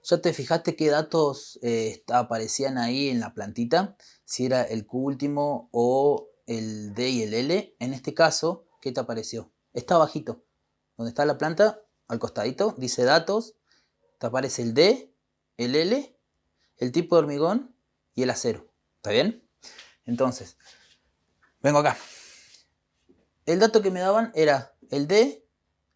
¿Ya te fijaste qué datos aparecían ahí en la plantita? Si era el Q último o el D y el L. En este caso, ¿qué te apareció? Está abajito. Donde está la planta, al costadito, dice datos. Te aparece el D, el L, el tipo de hormigón y el acero. ¿Está bien? Entonces, vengo acá. El dato que me daban era el D,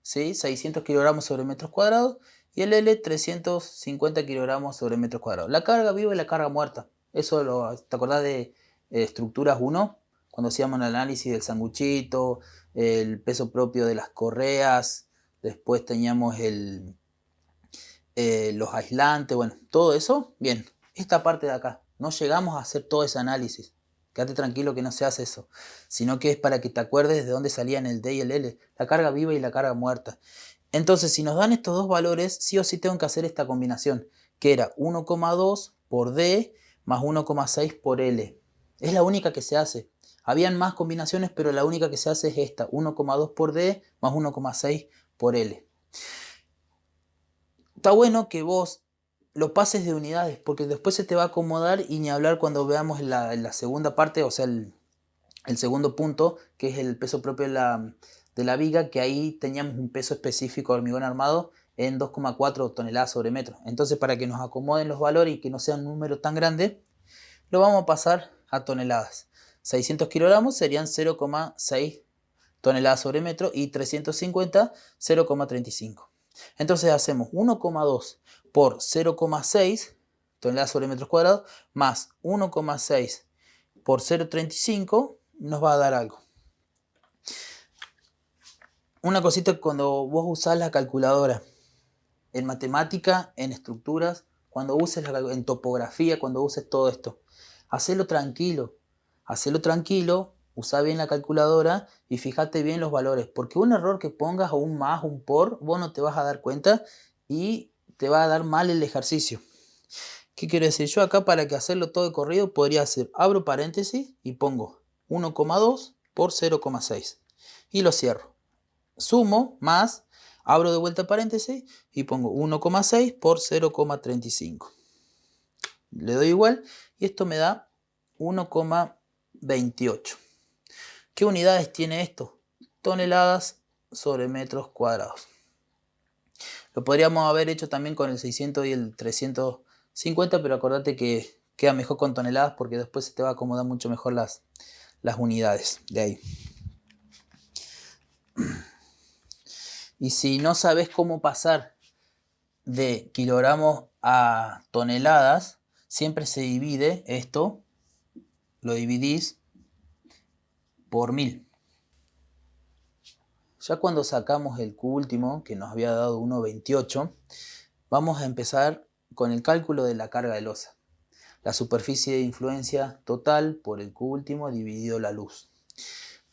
¿sí? 600 kilogramos sobre metros cuadrados, y el L 350 kilogramos sobre metros cuadrados. La carga viva y la carga muerta. ¿Te acordás de estructuras 1? Cuando hacíamos el análisis del sanguchito, el peso propio de las correas, después teníamos los aislantes, bueno, todo eso. Bien, esta parte de acá, no llegamos a hacer todo ese análisis. Quédate tranquilo que no se hace eso, sino que es para que te acuerdes de dónde salían el D y el L, la carga viva y la carga muerta. Entonces, si nos dan estos dos valores, sí o sí tengo que hacer esta combinación, que era 1,2 por D más 1,6 por L. Es la única que se hace. Habían más combinaciones, pero la única que se hace es esta, 1,2 por D más 1,6 por L. Está bueno que vos lo pases de unidades, porque después se te va a acomodar y ni hablar cuando veamos la segunda parte, o sea, el segundo punto, que es el peso propio de la viga, que ahí teníamos un peso específico de hormigón armado en 2,4 toneladas sobre metro. Entonces, para que nos acomoden los valores y que no sea un número tan grande, lo vamos a pasar a toneladas. 600 kilogramos serían 0,6 toneladas sobre metro y 350, 0,35. Entonces hacemos 1,2 por 0,6 toneladas sobre metros cuadrados más 1,6 por 0,35 nos va a dar algo. Una cosita cuando vos usás la calculadora, en matemática, en estructuras, cuando uses en topografía, cuando uses todo esto, hacelo tranquilo, usa bien la calculadora y fíjate bien los valores, porque un error que pongas o un más, un por, vos no te vas a dar cuenta y te va a dar mal el ejercicio. ¿Qué quiero decir? Yo acá para que hacerlo todo de corrido podría hacer, abro paréntesis y pongo 1,2 por 0,6 y lo cierro. Sumo más, abro de vuelta paréntesis y pongo 1,6 por 0,35. Le doy igual y esto me da 1,28. ¿Qué unidades tiene esto? Toneladas sobre metros cuadrados. Lo podríamos haber hecho también con el 600 y el 350, pero acordate que queda mejor con toneladas porque después se te va a acomodar mucho mejor las unidades de ahí. Y si no sabes cómo pasar de kilogramos a toneladas, siempre se divide esto, lo dividís por 1000. Ya cuando sacamos el Q último, que nos había dado 1,28, vamos a empezar con el cálculo de la carga de losa. La superficie de influencia total por el Q último dividido la luz.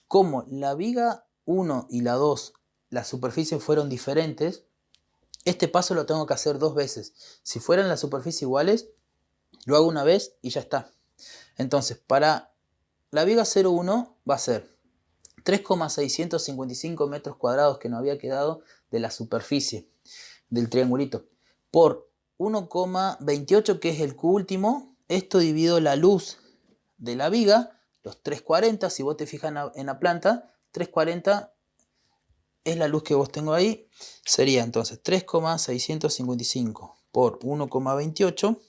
Como la viga 1 y la 2, las superficies fueron diferentes, este paso lo tengo que hacer dos veces. Si fueran las superficies iguales, lo hago una vez y ya está. Entonces, para la viga 0,1 va a ser 3,655 metros cuadrados que nos había quedado de la superficie del triangulito por 1,28 que es el Q último. Esto dividido la luz de la viga, los 340, si vos te fijas en la planta, 340 es la luz que vos tengo ahí. Sería entonces 3,655 por 1,28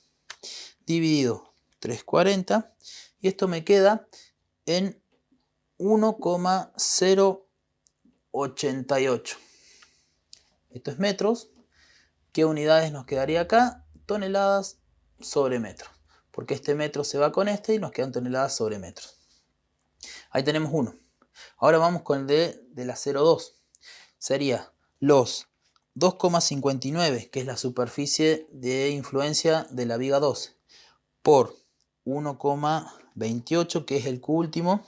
dividido 340 y esto me queda en 1,088. Esto es metros. ¿Qué unidades nos quedaría acá? Toneladas sobre metros. Porque este metro se va con este y nos quedan toneladas sobre metros. Ahí tenemos uno. Ahora vamos con el de la 0,2. Sería los 2,59, que es la superficie de influencia de la viga 2, por 1,28, que es el Q último,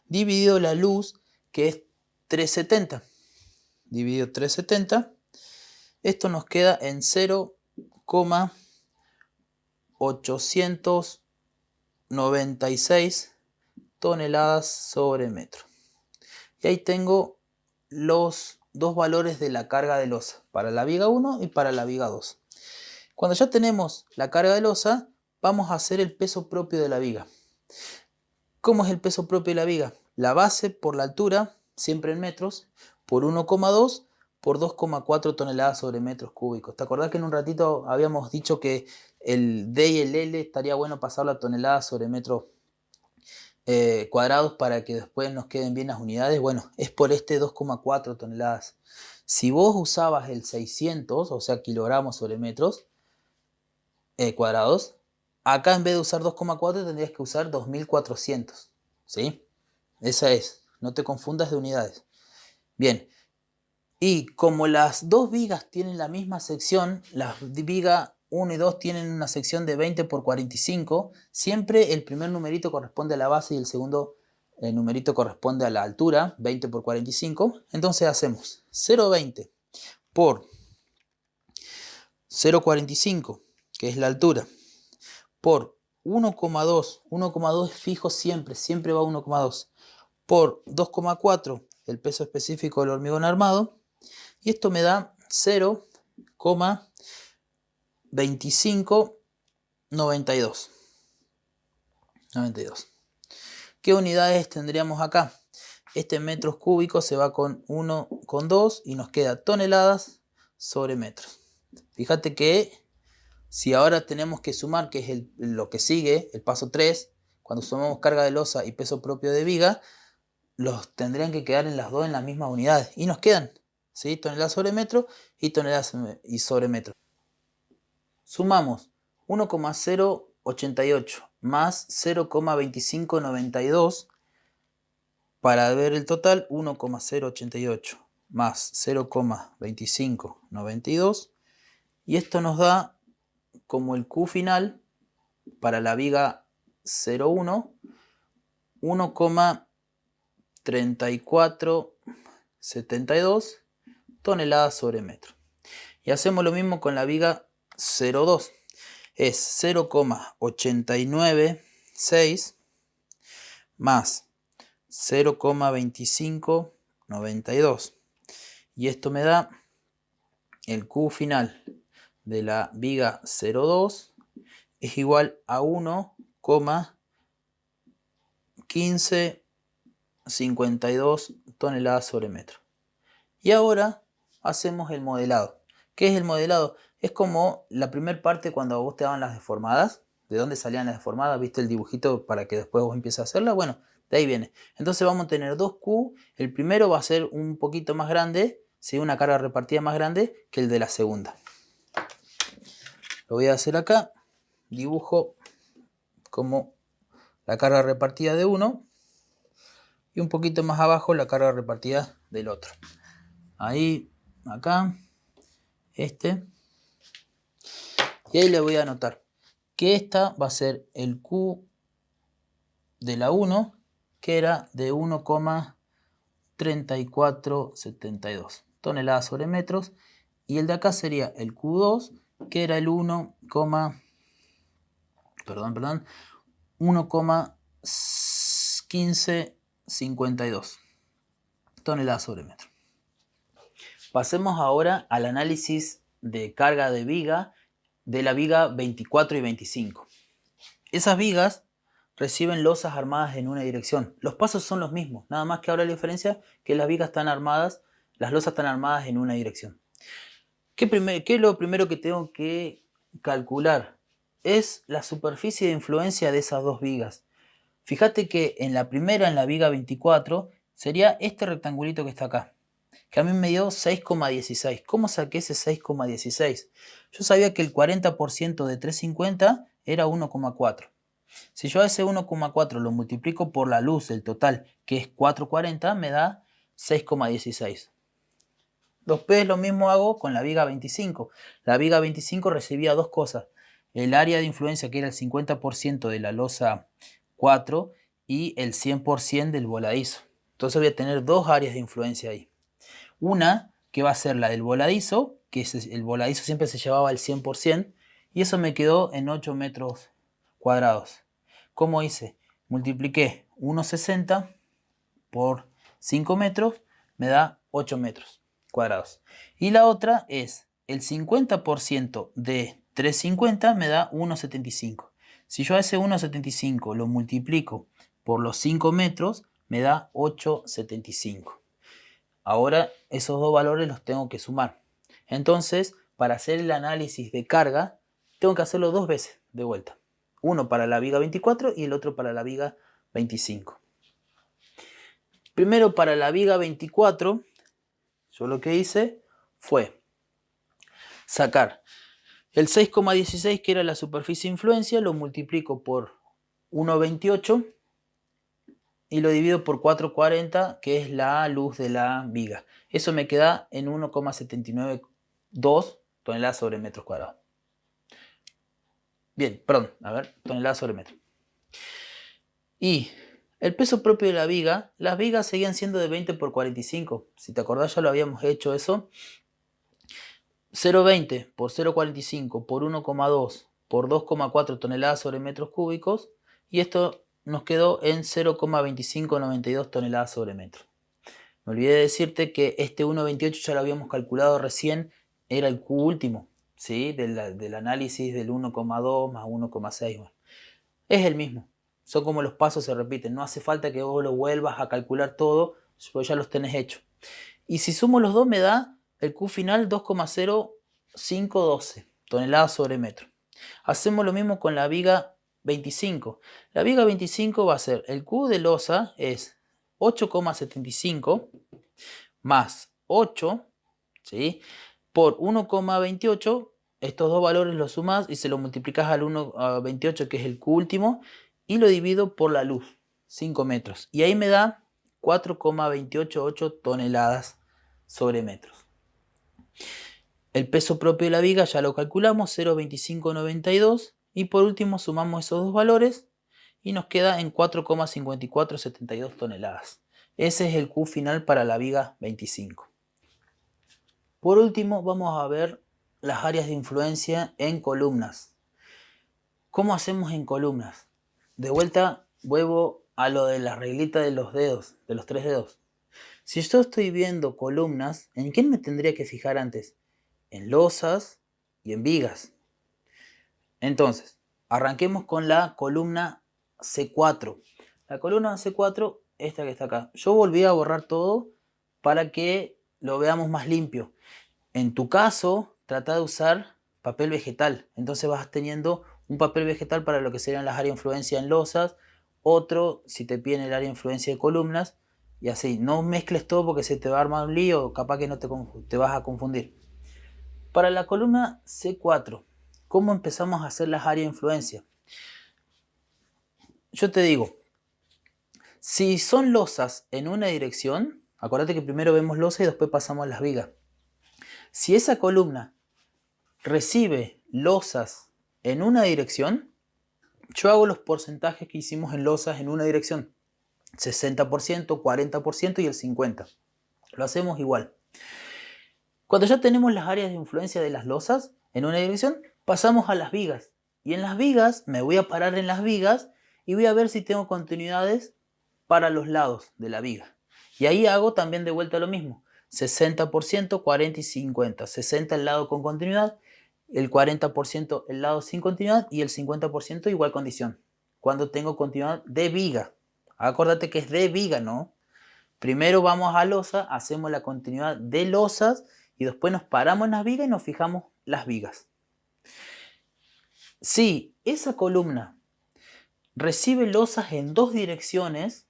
dividido la luz, que es 370. Dividido 370. Esto nos queda en 0,896 toneladas sobre metro. Y ahí tengo los dos valores de la carga de losa, para la viga 1 y para la viga 2. Cuando ya tenemos la carga de losa, vamos a hacer el peso propio de la viga. ¿Cómo es el peso propio de la viga? La base por la altura, siempre en metros, por 1,2 por 2,4 toneladas sobre metros cúbicos. ¿Te acordás que en un ratito habíamos dicho que el D y el L estaría bueno pasarlo a toneladas sobre metros cuadrados para que después nos queden bien las unidades? Bueno, es por este 2,4 toneladas. Si vos usabas el 600, o sea, kilogramos sobre metros cuadrados, acá en vez de usar 2,4 tendrías que usar 2400, ¿sí? Esa es, no te confundas de unidades. Bien, y como las dos vigas tienen la misma sección, las vigas 1 y 2 tienen una sección de 20 por 45, siempre el primer numerito corresponde a la base y el segundo numerito corresponde a la altura, 20 por 45. Entonces hacemos 0,20 por 0,45, que es la altura, por 1,2, 1,2 es fijo siempre, siempre va 1,2, por 2,4, el peso específico del hormigón armado, y esto me da 0,2592. 92. ¿Qué unidades tendríamos acá? Este en metros cúbicos se va con 1,2 y nos queda toneladas sobre metros. Fíjate que si ahora tenemos que sumar, que es lo que sigue, el paso 3, cuando sumamos carga de losa y peso propio de viga, los tendrían que quedar en las dos en las mismas unidades. Y nos quedan, ¿sí? Toneladas sobre metro y toneladas sobre metro. Sumamos 1,088 más 0,2592 para ver el total. 1,088 más 0,2592, y esto nos da como el Q final para la viga 0,1 1,3472 toneladas sobre metro. Y hacemos lo mismo con la viga 0,2. Es 0,896 más 0,2592. Y esto me da el Q final de la viga 0,2 es igual a 1,1552 toneladas sobre metro. Y ahora hacemos el modelado. ¿Qué es el modelado? Es como la primera parte cuando vos te daban las deformadas. ¿De dónde salían las deformadas? ¿Viste el dibujito para que después vos empieces a hacerla? Bueno, de ahí viene. Entonces vamos a tener dos Q. El primero va a ser un poquito más grande, ¿sí? Una carga repartida más grande que el de la segunda. Lo voy a hacer acá. Dibujo como la carga repartida de uno y un poquito más abajo la carga repartida del otro. Ahí, acá, este. Y ahí le voy a anotar que esta va a ser el Q de la 1, que era de 1,3472 toneladas sobre metros. Y el de acá sería el Q2, que era el 1,1552 toneladas sobre metro. Pasemos ahora al análisis de carga de viga de la viga 24 y 25. Esas vigas reciben losas armadas en una dirección. Los pasos son los mismos, nada más que ahora la diferencia es que las vigas están armadas, las losas están armadas en una dirección. ¿Qué es lo primero que tengo que calcular? Es la superficie de influencia de esas dos vigas. Fíjate que en la primera, en la viga 24, sería este rectangulito que está acá, que a mí me dio 6,16. ¿Cómo saqué ese 6,16? Yo sabía que el 40% de 350 era 1,4. Si yo a ese 1,4 lo multiplico por la luz del total, que es 440, me da 6,16. Después lo mismo hago con la viga 25. La viga 25 recibía dos cosas. El área de influencia, que era el 50% de la losa 4 y el 100% del voladizo. Entonces voy a tener dos áreas de influencia ahí. Una que va a ser la del voladizo, que el voladizo siempre se llevaba el 100%, y eso me quedó en 8 metros cuadrados. ¿Cómo hice? Multipliqué 1,60 por 5 metros, me da 8 metros cuadrados. Y la otra es el 50% de 350 me da 1,75. Si yo a ese 1,75 lo multiplico por los 5 metros, me da 8,75. Ahora esos dos valores los tengo que sumar. Entonces, para hacer el análisis de carga, tengo que hacerlo dos veces de vuelta. Uno para la viga 24 y el otro para la viga 25. Primero para la viga 24, yo lo que hice fue sacar el 6,16, que era la superficie de influencia, lo multiplico por 1,28 y lo divido por 4,40, que es la luz de la viga. Eso me queda en 1,792 toneladas sobre metros cuadrados. Bien, perdón, a ver, toneladas sobre metro. Y el peso propio de la viga, las vigas seguían siendo de 20 por 45. Si te acordás, ya lo habíamos hecho eso. 0,20 por 0,45 por 1,2 por 2,4 toneladas sobre metros cúbicos. Y esto nos quedó en 0,2592 toneladas sobre metro. Me olvidé de decirte que este 1,28 ya lo habíamos calculado recién, era el Q último, ¿sí? Del análisis del 1,2 más 1,6. Bueno, es el mismo. Son como los pasos se repiten. No hace falta que vos lo vuelvas a calcular todo, porque ya los tenés hechos. Y si sumo los dos me da el Q final 2,0512 toneladas sobre metro. Hacemos lo mismo con la viga 25. La viga 25 va a ser, el Q de losa es 8,75 más 8, ¿sí? Por 1,28. Estos dos valores los sumas y se lo multiplicas al 1,28, que es el Q último, y lo divido por la luz, 5 metros. Y ahí me da 4,288 toneladas sobre metros. El peso propio de la viga ya lo calculamos, 0,2592. Y por último sumamos esos dos valores y nos queda en 4,5472 toneladas. Ese es el Q final para la viga 25. Por último vamos a ver las áreas de influencia en columnas. ¿Cómo hacemos en columnas? De vuelta vuelvo a lo de la reglita de los dedos, de los 3 dedos. Si yo estoy viendo columnas, ¿en quién me tendría que fijar antes? En losas y en vigas. Entonces, arranquemos con la columna C4. La columna C4, esta que está acá. Yo volví a borrar todo para que lo veamos más limpio. En tu caso, trata de usar papel vegetal. Entonces vas teniendo un papel vegetal para lo que serían las áreas de influencia en losas, otro si te piden el área de influencia de columnas, y así. No mezcles todo porque se te va a armar un lío, capaz que no te vas a confundir. Para la columna C4, ¿cómo empezamos a hacer las áreas de influencia? Yo te digo, si son losas en una dirección, acuérdate que primero vemos losas y después pasamos a las vigas. Si esa columna recibe losas en una dirección, yo hago los porcentajes que hicimos en losas en una dirección. 60%, 40% y el 50%. Lo hacemos igual. Cuando ya tenemos las áreas de influencia de las losas en una dirección, pasamos a las vigas. Y en las vigas me voy a parar en las vigas y voy a ver si tengo continuidades para los lados de la viga. Y ahí hago también de vuelta lo mismo. 60%, 40 y 50. 60 el lado con continuidad, el 40% el lado sin continuidad y el 50% igual condición. Cuando tengo continuidad de viga. Acuérdate que es de viga, ¿no? Primero vamos a losa, hacemos la continuidad de losas y después nos paramos en las vigas y nos fijamos las vigas. Si esa columna recibe losas en dos direcciones,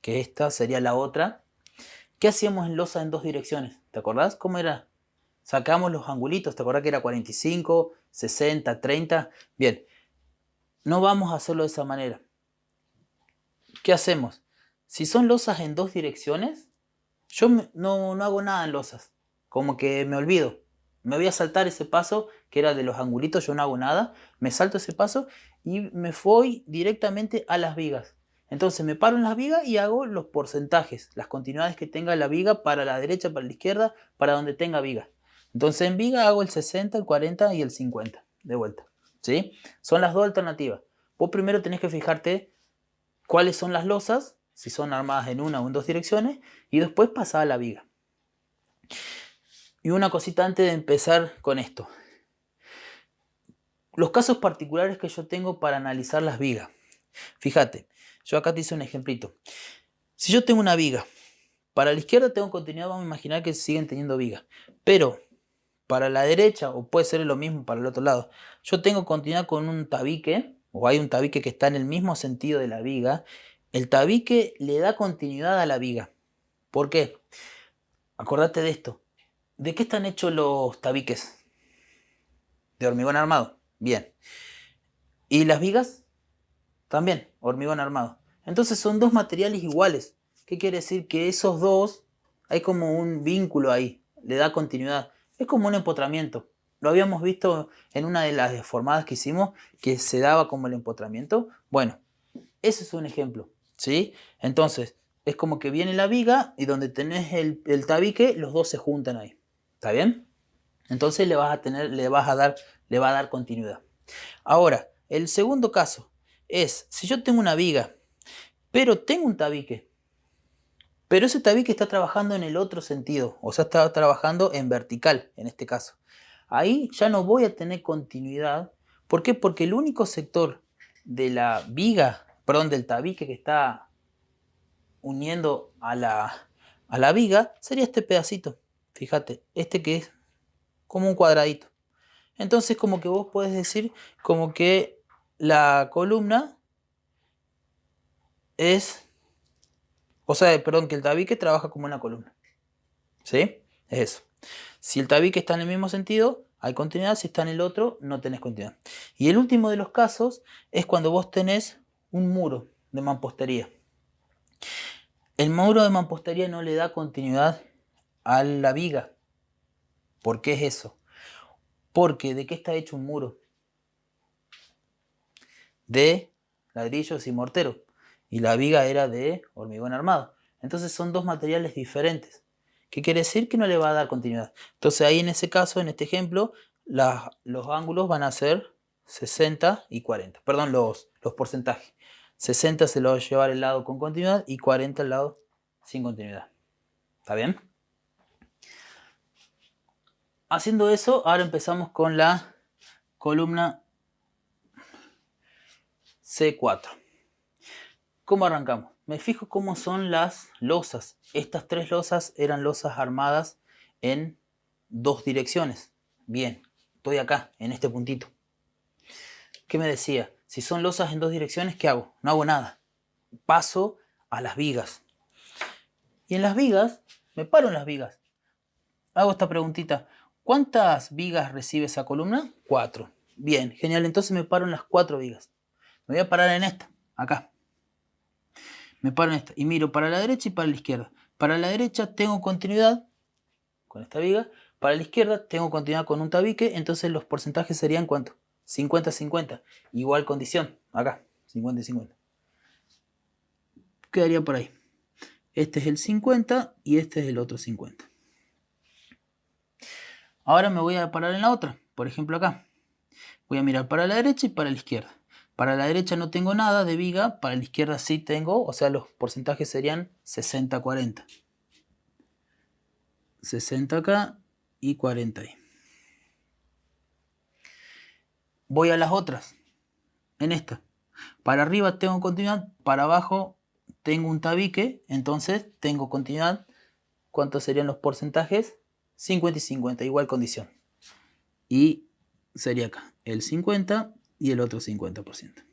que esta sería la otra, ¿qué hacíamos en losas en dos direcciones? ¿Te acordás cómo era? Sacamos los angulitos, ¿te acordás que era 45, 60, 30? Bien, no vamos a hacerlo de esa manera. ¿Qué hacemos? Si son losas en dos direcciones, yo no hago nada en losas. Como que me olvido. Me voy a saltar ese paso que era de los angulitos, yo no hago nada. Me salto ese paso y me voy directamente a las vigas. Entonces me paro en las vigas y hago los porcentajes, las continuidades que tenga la viga para la derecha, para la izquierda, para donde tenga viga. Entonces en viga hago el 60, el 40 y el 50 de vuelta. ¿Sí? Son las dos alternativas. Vos primero tenés que fijarte cuáles son las losas, si son armadas en una o en dos direcciones, y después pasar a la viga. Y una cosita antes de empezar con esto. Los casos particulares que yo tengo para analizar las vigas. Fíjate, yo acá te hice un ejemplito. Si yo tengo una viga, para la izquierda tengo continuidad, vamos a imaginar que siguen teniendo viga. Pero para la derecha, o puede ser lo mismo para el otro lado, yo tengo continuidad con un tabique, o hay un tabique que está en el mismo sentido de la viga. El tabique le da continuidad a la viga. ¿Por qué? Acordate de esto. ¿De qué están hechos los tabiques? De hormigón armado. Bien. ¿Y las vigas? También, hormigón armado. Entonces son dos materiales iguales. ¿Qué quiere decir? Que esos dos, hay como un vínculo ahí, le da continuidad. Es como un empotramiento. Lo habíamos visto en una de las deformadas que hicimos, que se daba como el empotramiento. Bueno, ese es un ejemplo, ¿sí? Entonces, es como que viene la viga y donde tenés el tabique, los dos se juntan ahí. ¿Está bien? Entonces le va a dar continuidad. Ahora, el segundo caso es, si yo tengo una viga, pero tengo un tabique, pero ese tabique está trabajando en el otro sentido, o sea, está trabajando en vertical, en este caso. Ahí ya no voy a tener continuidad. ¿Por qué? Porque el único sector de la viga, perdón, del tabique que está uniendo a la viga, sería este pedacito. Fíjate, este que es como un cuadradito. Entonces como que vos podés decir como que la columna es, o sea, perdón, que el tabique trabaja como una columna. ¿Sí? Es eso. Si el tabique está en el mismo sentido, hay continuidad. Si está en el otro, no tenés continuidad. Y el último de los casos es cuando vos tenés un muro de mampostería. El muro de mampostería no le da continuidad a la viga. ¿Por qué es eso? Porque ¿de qué está hecho un muro? De ladrillos y mortero. Y la viga era de hormigón armado. Entonces son dos materiales diferentes. ¿Qué quiere decir? Que no le va a dar continuidad. Entonces ahí en ese caso, en este ejemplo, los ángulos van a ser 60 y 40. Perdón, los porcentajes. 60 se lo va a llevar el lado con continuidad y 40 el lado sin continuidad. ¿Está bien? Haciendo eso, ahora empezamos con la columna C4. ¿Cómo arrancamos? Me fijo cómo son las losas. Estas tres losas eran losas armadas en dos direcciones. Bien, estoy acá, en este puntito. ¿Qué me decía? Si son losas en dos direcciones, ¿qué hago? No hago nada. Paso a las vigas. Y en las vigas, me paro en las vigas. Hago esta preguntita. ¿Cuántas vigas recibe esa columna? 4. Bien, genial. Entonces me paro en las 4 vigas. Me voy a parar en esta, acá. Me paro en esta y miro para la derecha y para la izquierda. Para la derecha tengo continuidad con esta viga. Para la izquierda tengo continuidad con un tabique. Entonces los porcentajes serían ¿cuánto? 50-50. Igual condición. Acá. 50 y 50. Quedaría por ahí. Este es el 50 y este es el otro 50. Ahora me voy a parar en la otra. Por ejemplo acá. Voy a mirar para la derecha y para la izquierda. Para la derecha no tengo nada de viga, para la izquierda sí tengo, o sea, los porcentajes serían 60-40. 60 acá y 40 ahí. Voy a las otras, en esta. Para arriba tengo continuidad, para abajo tengo un tabique, entonces tengo continuidad. ¿Cuántos serían los porcentajes? 50 y 50, igual condición. Y sería acá, el 50 y el otro 50%.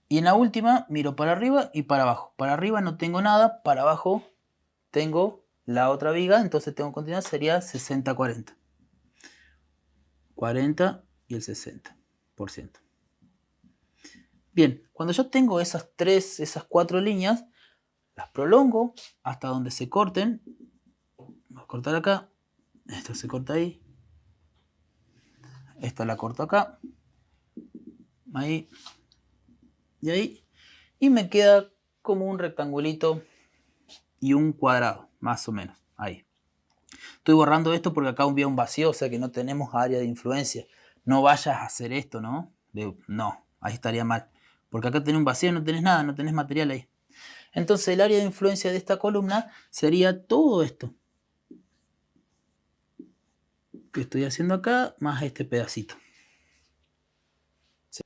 Y en la última miro para arriba y para abajo. Para arriba no tengo nada, para abajo tengo la otra viga, entonces tengo continuidad, sería 60-40. 40 y el 60%. Bien, cuando yo tengo esas 4 líneas, las prolongo hasta donde se corten. Voy a cortar acá, esta se corta ahí, esta la corto acá, ahí y ahí, y me queda como un rectangulito y un cuadrado, más o menos, ahí. Estoy borrando esto porque acá había un vacío, o sea que no tenemos área de influencia. No vayas a hacer esto, ¿no? No, ahí estaría mal. Porque acá tenés un vacío, no tenés nada, no tenés material ahí. Entonces el área de influencia de esta columna sería todo esto. que estoy haciendo acá, más este pedacito. ¿Sí?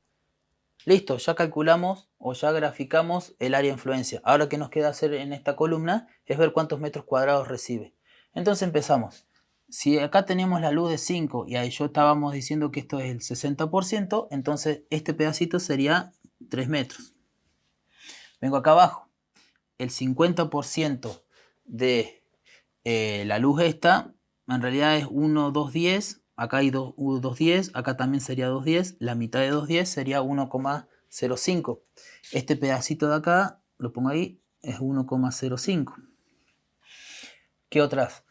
Listo, ya calculamos o ya graficamos el área de influencia. Ahora que nos queda hacer en esta columna es ver cuántos metros cuadrados recibe. Entonces empezamos. Si acá tenemos la luz de 5 y ahí yo estábamos diciendo que esto es el 60%, entonces este pedacito sería 3 metros. Vengo acá abajo. El 50% de la luz esta, en realidad es 1, 2, 10. Acá hay 2, 2, 10. Acá también sería 2, 10. La mitad de 2, 10 sería 1,05. Este pedacito de acá, lo pongo ahí, es 1,05. ¿Qué otras?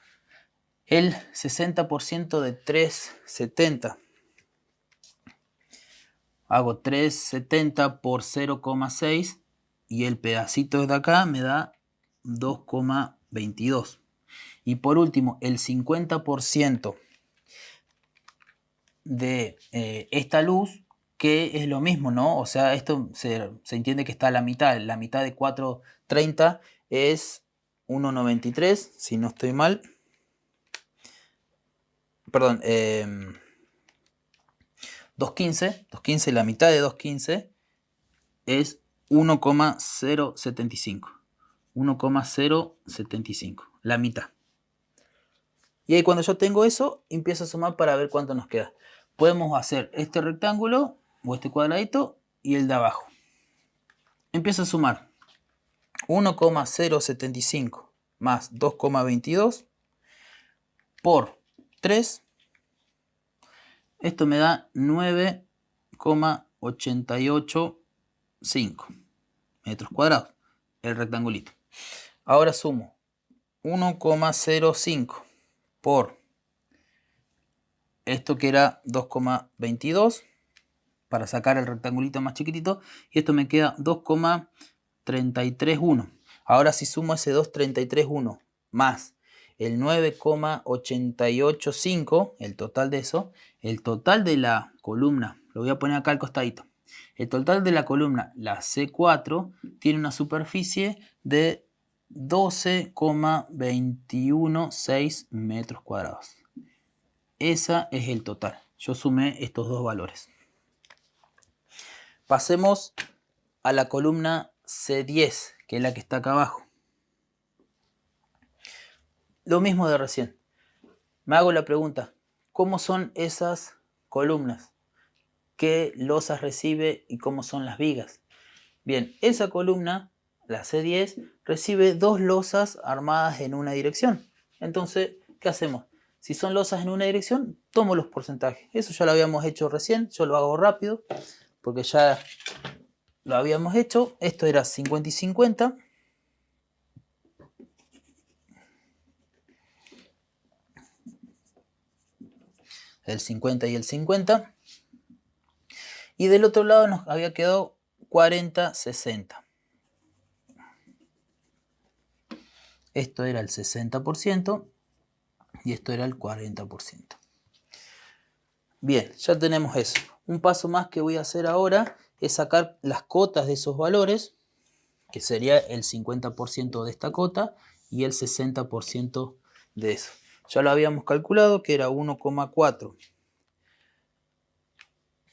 El 60% de 370. Hago 370 por 0,6 y el pedacito de acá me da 2,22. Y por último, el 50% de esta luz, que es lo mismo, ¿no? O sea, esto se entiende que está a la mitad. La mitad de 430 es 1,93, si no estoy mal. Perdón, 215, la mitad de 215 es 1,075. 1,075, la mitad. Y ahí cuando yo tengo eso, empiezo a sumar para ver cuánto nos queda. Podemos hacer este rectángulo o este cuadradito y el de abajo. Empiezo a sumar 1,075 más 2,22 por 3. Esto me da 9,885 metros cuadrados, el rectangulito. Ahora sumo 1,05 por esto que era 2,22 para sacar el rectangulito más chiquitito, y esto me queda 2,331. Ahora si sumo ese 2,331 más el 9,885, el total de eso, el total de la columna, lo voy a poner acá al costadito, el total de la columna, la C4, tiene una superficie de 12,216 metros cuadrados. Esa es el total. Yo sumé estos dos valores. Pasemos a la columna C10, que es la que está acá abajo. Lo mismo de recién. Me hago la pregunta, ¿cómo son esas columnas? ¿Qué losas recibe y cómo son las vigas? Bien, esa columna, la C10, recibe dos losas armadas en una dirección. Entonces, ¿qué hacemos? Si son losas en una dirección, tomo los porcentajes. Eso ya lo habíamos hecho recién, yo lo hago rápido, porque ya lo habíamos hecho. Esto era 50 y 50. El 50 y el 50. Y del otro lado nos había quedado 40, 60. Esto era el 60% y esto era el 40%. Bien, ya tenemos eso. Un paso más que voy a hacer ahora es sacar las cotas de esos valores, que sería el 50% de esta cota y el 60% de eso. Ya lo habíamos calculado que era 1,4.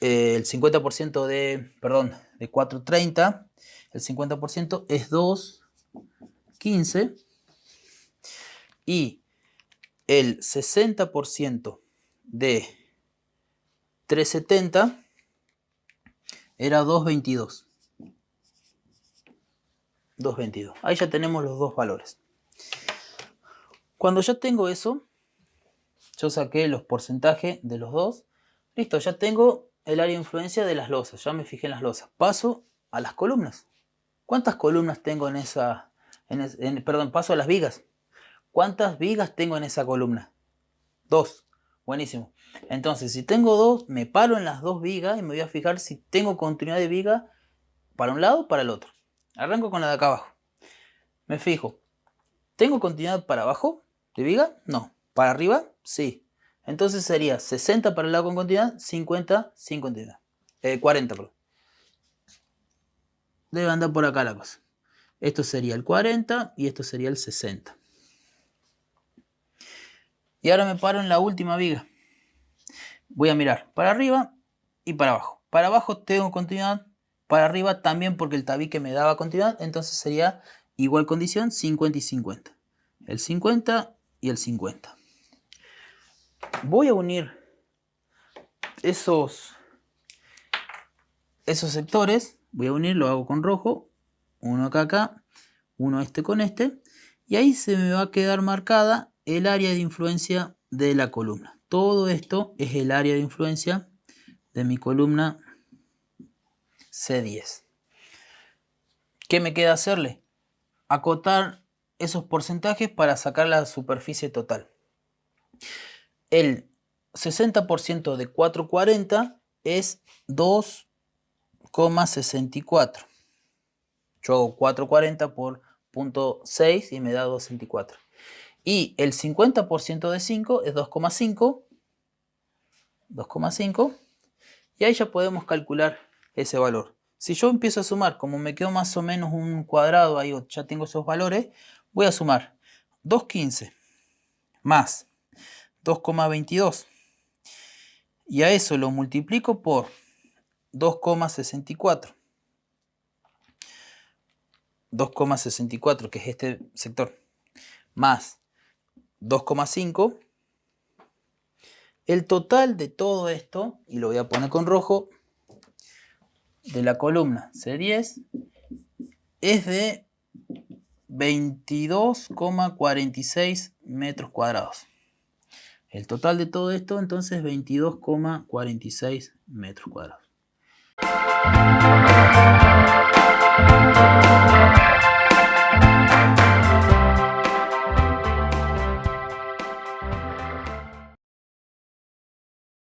El 50% de 430, el 50% es 2,15 y el 60% de 370 era 2,22. 2,22. Ahí ya tenemos los dos valores. Cuando ya tengo eso, yo saqué los porcentajes de los dos. Listo, ya tengo el área de influencia de las losas. Ya me fijé en las losas. Paso a las columnas. ¿Cuántas columnas tengo en esa? Paso a las vigas. ¿Cuántas vigas tengo en esa columna? 2. Buenísimo. Entonces, si tengo 2, me paro en las 2 vigas y me voy a fijar si tengo continuidad de viga para un lado o para el otro. Arranco con la de acá abajo. Me fijo. ¿Tengo continuidad para abajo de viga? No. ¿Para arriba? Sí. Entonces sería 60 para el lado con continuidad, 50 sin continuidad. 40, perdón. Debe andar por acá la cosa. Esto sería el 40 y esto sería el 60. Y ahora me paro en la última viga. voy a mirar para arriba y para abajo. Para abajo tengo continuidad, para arriba también porque el tabique me daba continuidad, entonces sería igual condición 50 y 50. El 50 y el 50. Voy a unir esos sectores, voy a unir, lo hago con rojo, uno acá, uno este con este, y ahí se me va a quedar marcada el área de influencia de la columna. Todo esto es el área de influencia de mi columna C10. ¿Qué me queda hacerle? Acotar esos porcentajes para sacar la superficie total. El 60% de 440 es 2,64. Yo hago 440 por 0,6 y me da 2,64. Y el 50% de 5 es 2,5. 2,5. Y ahí ya podemos calcular ese valor. Si yo empiezo a sumar, como me quedó más o menos un cuadrado, ahí ya tengo esos valores, voy a sumar 2,15 más 2,22. Y a eso lo multiplico por 2,64. 2,64, que es este sector, más 2,5. El total de todo esto, y lo voy a poner con rojo, de la columna C10 es de 22,46 metros cuadrados. El total de todo esto entonces es 22,46 metros cuadrados.